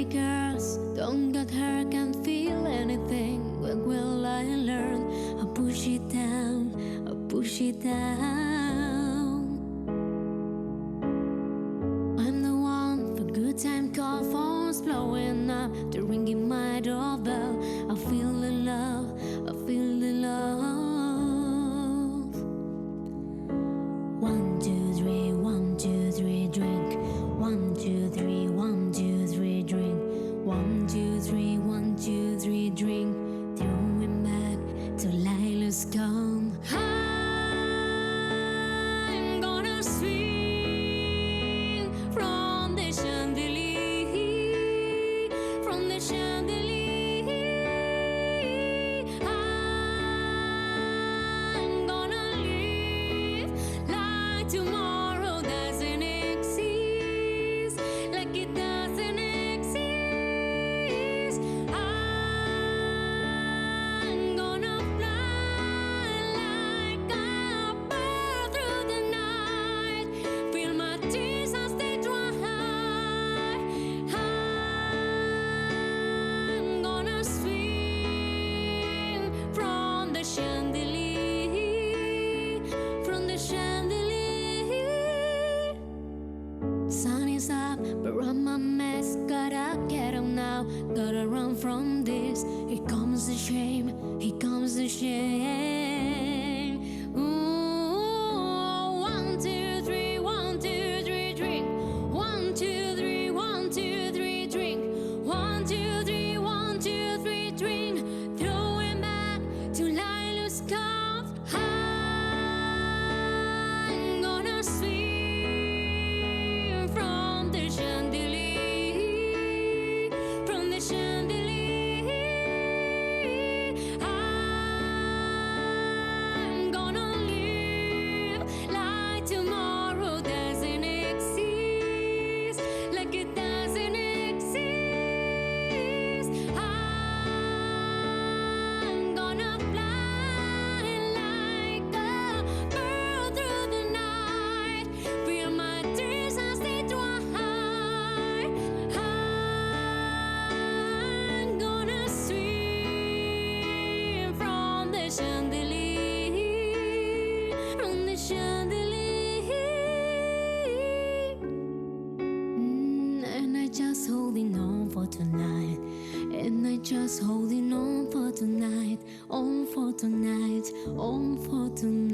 girls don't get hurt, can't feel anything. When will I learn? I push it down, I push it down. I'm the one for good time call, phones blowing up, the ringing my doorbell. I feel the love, I feel the love. 1, 2, 3, 1, 2, 3, drink. 1, 2, 3, 1, 2, 3, drink. 1, 2, 3, 1, 2, 3, drink. Throwing back till Lila's gone. I'm gonna swing from the chandelier, from the chandelier. I'm gonna live like tomorrow doesn't exist, like it doesn't exist. I'm gonna fly like a bird through the night, feel my tears as they dry. I'm gonna swing from the chandelier, from the chandelier. Sun is up, but I'm a mess. Gotta get up now, gotta run from this. Here comes the shame, here comes the shame. Ooh, 1, 2, 3, 1, 2, 3, drink. 1, 2, 3, 1, 2, 3, drink. 1, 2, 3, 1, 2, 3, drink. Throwing back to Lila's cup. I'm gonna swing from the chandelier, from the chandelier. I'm gonna live like tomorrow doesn't exist, like it doesn't exist. I'm gonna fly like a bird through the night, feel my tears as they dry. I'm gonna swim from the chandelier, from the chandelier. And I just holding on for tonight, and I just holding on for tonight, on for tonight, on for tonight.